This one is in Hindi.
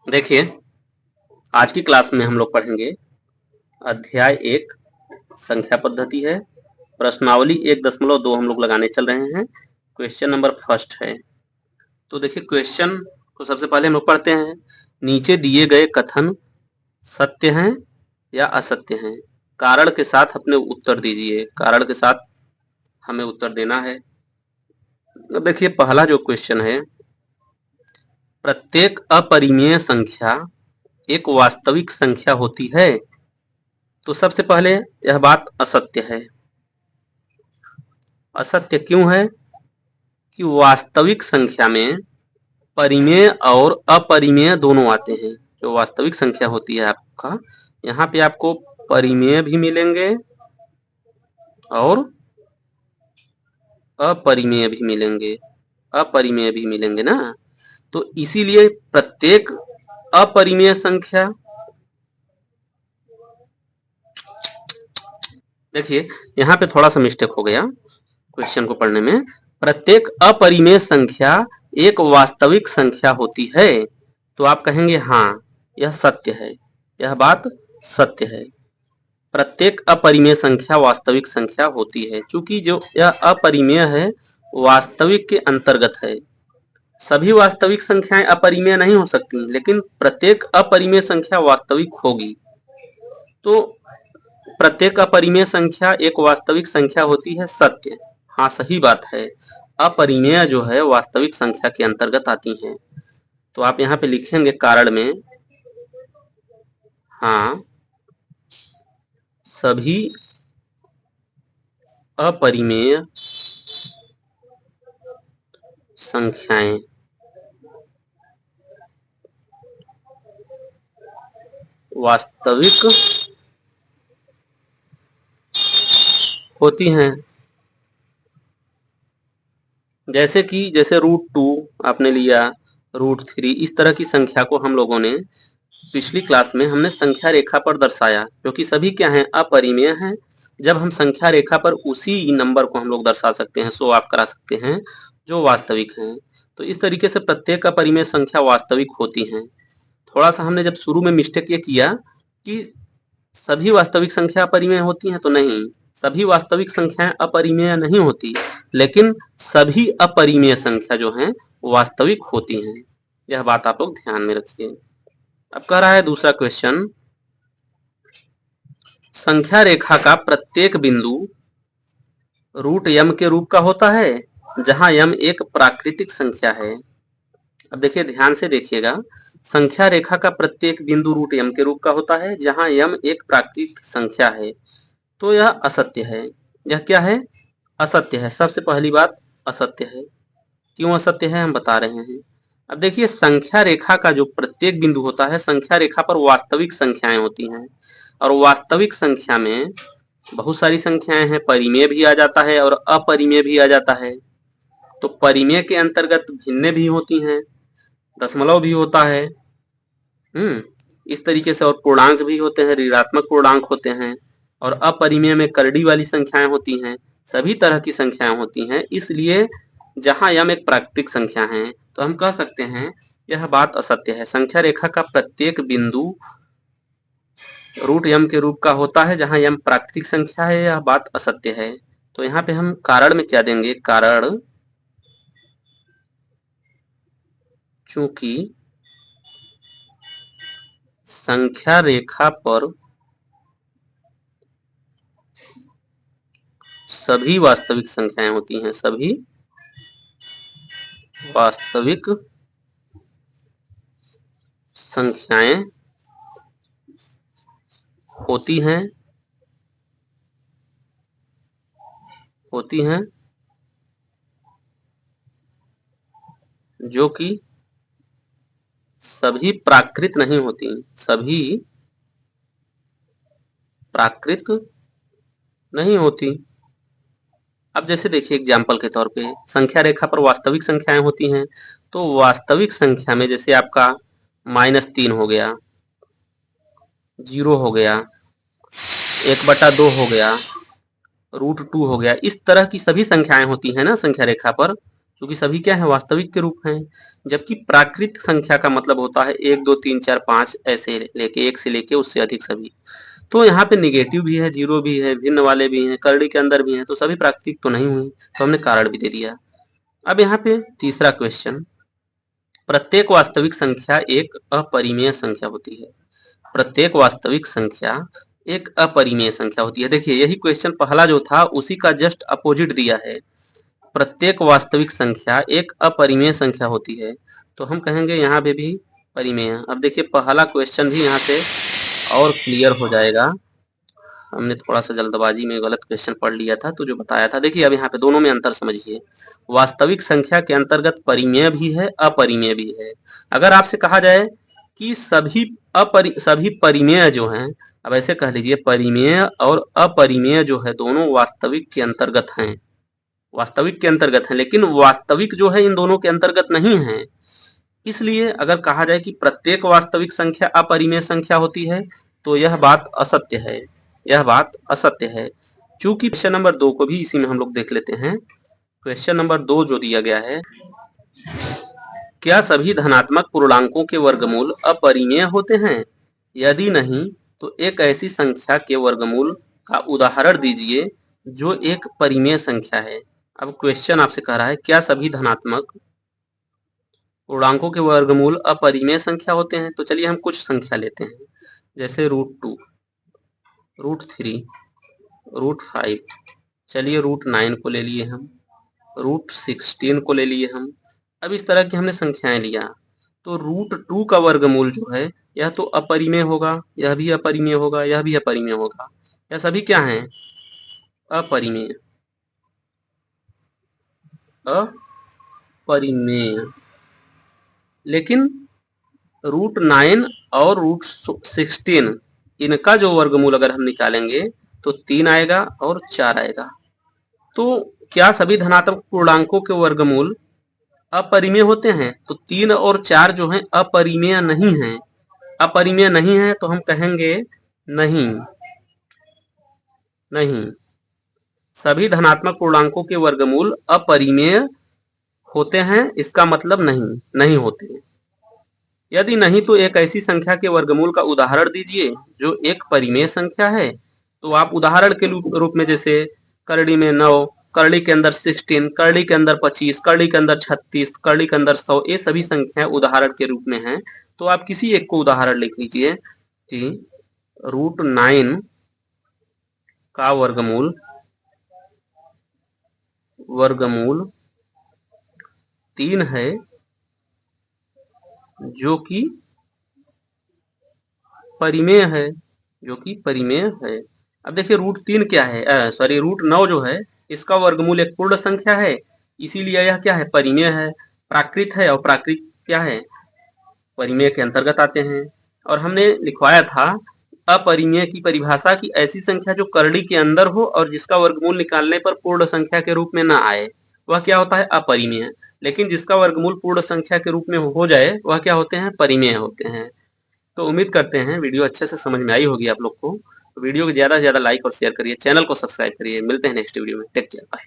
देखिए, आज की क्लास में हम लोग पढ़ेंगे अध्याय 1 संख्या पद्धति है। प्रश्नावली 1.2 हम लोग लगाने चल रहे हैं। क्वेश्चन नंबर फर्स्ट है। तो देखिए क्वेश्चन को सबसे पहले हम लोग पढ़ते हैं। नीचे दिए गए कथन सत्य हैं या असत्य हैं? कारण के साथ अपने उत्तर दीजिए। कारण के साथ हमें उत्तर देना है। अब देखिए पहला जो क्वेश्चन है, प्रत्येक अपरिमेय संख्या एक वास्तविक संख्या होती है। तो सबसे पहले यह बात असत्य है। असत्य क्यों है? कि वास्तविक संख्या में परिमेय और अपरिमेय दोनों आते हैं। जो वास्तविक संख्या होती है आपका, यहाँ पे आपको परिमेय भी मिलेंगे और अपरिमेय भी मिलेंगे। अपरिमेय भी मिलेंगे ना। तो इसीलिए प्रत्येक अपरिमेय संख्या, देखिए यहाँ पे थोड़ा सा मिस्टेक हो गया क्वेश्चन को पढ़ने में। प्रत्येक अपरिमेय संख्या एक वास्तविक संख्या होती है। तो आप कहेंगे हाँ, यह सत्य है, यह बात सत्य है। प्रत्येक अपरिमेय संख्या वास्तविक संख्या होती है। चूंकि जो यह अपरिमेय है वास्तविक के अंतर्गत है। सभी वास्तविक संख्याएं अपरिमेय नहीं हो सकती, लेकिन प्रत्येक अपरिमेय संख्या वास्तविक होगी। तो प्रत्येक अपरिमेय संख्या एक वास्तविक संख्या होती है, सत्य। हाँ, सही बात है। अपरिमेय जो है वास्तविक संख्या के अंतर्गत आती हैं। तो आप यहाँ पे लिखेंगे कारण में, हाँ, सभी अपरिमेय संख्याएं वास्तविक होती हैं। जैसे √2 आपने लिया, √3, इस तरह की संख्या को हम लोगों ने पिछली क्लास में हमने संख्या रेखा पर दर्शाया, क्योंकि सभी क्या हैं, अपरिमेय हैं। जब हम संख्या रेखा पर उसी नंबर को हम लोग दर्शा सकते हैं, शो ऑफ करा सकते हैं जो वास्तविक हैं। तो इस तरीके से प्रत्येक अपरिमेय संख्या वास्तविक होती हैं। थोड़ा सा हमने जब शुरू में मिस्टेक ये किया कि सभी वास्तविक संख्या अपरिमेय होती हैं, तो नहीं, सभी वास्तविक संख्याएं अपरिमेय नहीं होती, लेकिन सभी अपरिमेय संख्या जो हैं वास्तविक होती हैं। यह बात आप लोग ध्यान में रखिए। अब कह रहा है दूसरा क्वेश्चन, संख्या रेखा का प्रत्येक बिंदु √m के रूप का होता है, जहां m एक प्राकृतिक संख्या है। अब देखिए ध्यान से देखिएगा, संख्या रेखा का प्रत्येक बिंदु √m के रूप का होता है, जहां m एक प्राकृतिक संख्या है। तो यह असत्य है। यह क्या है? असत्य है। सबसे पहली बात असत्य है। क्यों असत्य है, हम बता रहे हैं। अब देखिए संख्या रेखा का जो प्रत्येक बिंदु होता है, संख्या रेखा पर वास्तविक संख्याएं होती हैं, और वास्तविक संख्या में बहुत सारी संख्याएं हैं। परिमेय भी आ जाता है और अपरिमेय भी आ जाता है। तो परिमेय के अंतर्गत भिन्न भी होती हैं, दशमलव भी होता है, इस तरीके से, और पूर्णांक भी होते हैं, ऋणात्मक पूर्णांक होते हैं, और अपरिमेय में करड़ी वाली संख्याएं होती हैं। सभी तरह की संख्याएं होती हैं। इसलिए जहां यम एक प्राकृतिक संख्या है, तो हम कह सकते हैं यह बात असत्य है। संख्या रेखा का प्रत्येक बिंदु √m के रूप का होता है, जहां यम प्राकृतिक संख्या है, यह बात असत्य है। तो यहाँ पे हम कारण में क्या देंगे? कारण चूंकि संख्या रेखा पर सभी वास्तविक संख्याएं होती हैं, सभी वास्तविक संख्याएं होती हैं जो कि सभी प्राकृत नहीं होती, सभी प्राकृत नहीं होती। अब जैसे देखिए एग्जाम्पल के तौर पे, संख्या रेखा पर वास्तविक संख्याएं होती हैं। तो वास्तविक संख्या में जैसे आपका -3 हो गया, 0 हो गया, 1/2 हो गया, √2 हो गया, इस तरह की सभी संख्याएं होती हैं ना संख्या रेखा पर, क्योंकि सभी क्या है, वास्तविक के रूप हैं। जबकि प्राकृत संख्या का मतलब होता है 1 2 3 4 5 ऐसे लेके, एक से लेके उससे अधिक सभी। तो यहाँ पे निगेटिव भी है, जीरो भी है, भिन्न वाले भी हैं, करड़ी के अंदर भी हैं, तो सभी प्राकृतिक तो नहीं हुई, तो हमने कारण भी दे दिया। अब यहाँ पे तीसरा क्वेश्चन, प्रत्येक वास्तविक संख्या एक अपरिमेय संख्या होती है। प्रत्येक वास्तविक संख्या एक अपरिमेय संख्या होती है। देखिए यही क्वेश्चन पहला जो था उसी का जस्ट अपोजिट दिया है। प्रत्येक वास्तविक संख्या एक अपरिमेय संख्या होती है, तो हम कहेंगे यहाँ पे भी परिमेय। अब देखिए पहला क्वेश्चन भी यहाँ से और क्लियर हो जाएगा। हमने थोड़ा सा जल्दबाजी में गलत क्वेश्चन पढ़ लिया था, तो जो बताया था, देखिए अब यहाँ पे दोनों में अंतर समझिए। वास्तविक संख्या के अंतर्गत परिमेय भी है, अपरिमेय भी है। अगर आपसे कहा जाए कि सभी परिमेय जो हैं, अब ऐसे कह लीजिए परिमेय और अपरिमेय जो है दोनों वास्तविक के अंतर्गत हैं, वास्तविक के अंतर्गत हैं, लेकिन वास्तविक जो है इन दोनों के अंतर्गत नहीं है। इसलिए अगर कहा जाए कि प्रत्येक वास्तविक संख्या अपरिमेय संख्या होती है, तो यह बात असत्य है, यह बात असत्य है। चूंकि क्वेश्चन नंबर 2 को भी इसी में हम लोग देख लेते हैं। क्वेश्चन नंबर 2 जो दिया गया है, क्या सभी धनात्मक पूर्णांकों के वर्गमूल अपरिमेय होते हैं? यदि नहीं, तो एक ऐसी संख्या के वर्गमूल का उदाहरण दीजिए जो एक परिमेय संख्या है। अब क्वेश्चन आपसे कह रहा है क्या सभी धनात्मक पूर्णांकों के वर्गमूल अपरिमेय संख्या होते हैं? तो चलिए हम कुछ संख्या लेते हैं, जैसे √2, √3, √5, चलिए √9 को ले लिए हम, √16 को ले लिए हम। अब इस तरह की हमने संख्याएं लिया, तो √2 का वर्गमूल जो है यह तो अपरिमेय होगा, यह भी अपरिमेय होगा, यह भी अपरिमेय होगा। यह सभी क्या हैं? अपरिमेय, अपरिमेय। लेकिन √9 और √16 इनका जो वर्गमूल अगर हम निकालेंगे तो 3 आएगा और 4 आएगा। तो क्या सभी धनात्मक पूर्णांकों के वर्गमूल अपरिमेय होते हैं? तो 3 और 4 जो हैं अपरिमेय नहीं हैं। अपरिमेय नहीं है तो हम कहेंगे नहीं, नहीं, सभी धनात्मक पूर्णांकों के वर्गमूल अपरिमेय होते हैं, इसका मतलब नहीं, नहीं होते। यदि नहीं, तो एक ऐसी संख्या के वर्गमूल का उदाहरण दीजिए जो एक परिमेय संख्या है। तो आप उदाहरण के रूप में, जैसे करड़ी में 9, करड़ी के अंदर 16, करड़ी के अंदर 25, करड़ी के अंदर 36, करड़ी के अंदर 100, ये सभी संख्याएं उदाहरण के रूप में हैं। तो आप किसी एक को उदाहरण लिख लीजिए कि √9 का वर्गमूल 3 है, जो कि परिमेय है, जो कि परिमेय है। अब देखिए √3 क्या है, सॉरी √9 जो है इसका वर्गमूल एक पूर्ण संख्या है, इसीलिए यह क्या है? परिमेय है। प्राकृत है, और प्राकृत क्या है? परिमेय के अंतर्गत आते हैं। और हमने लिखवाया था अपरिमेय की परिभाषा की ऐसी संख्या जो करड़ी के अंदर हो और जिसका वर्गमूल निकालने पर पूर्ण संख्या के रूप में ना आए, वह क्या होता है? अपरिमेय। लेकिन जिसका वर्गमूल पूर्ण संख्या के रूप में हो जाए, वह क्या होते हैं? परिमेय होते हैं। तो उम्मीद करते हैं वीडियो अच्छे से समझ में आई होगी आप लोग को। तो वीडियो को ज़्यादा से ज़्यादा लाइक और शेयर करिए, चैनल को सब्सक्राइब करिए। मिलते हैं नेक्स्ट वीडियो में। Take care, bye.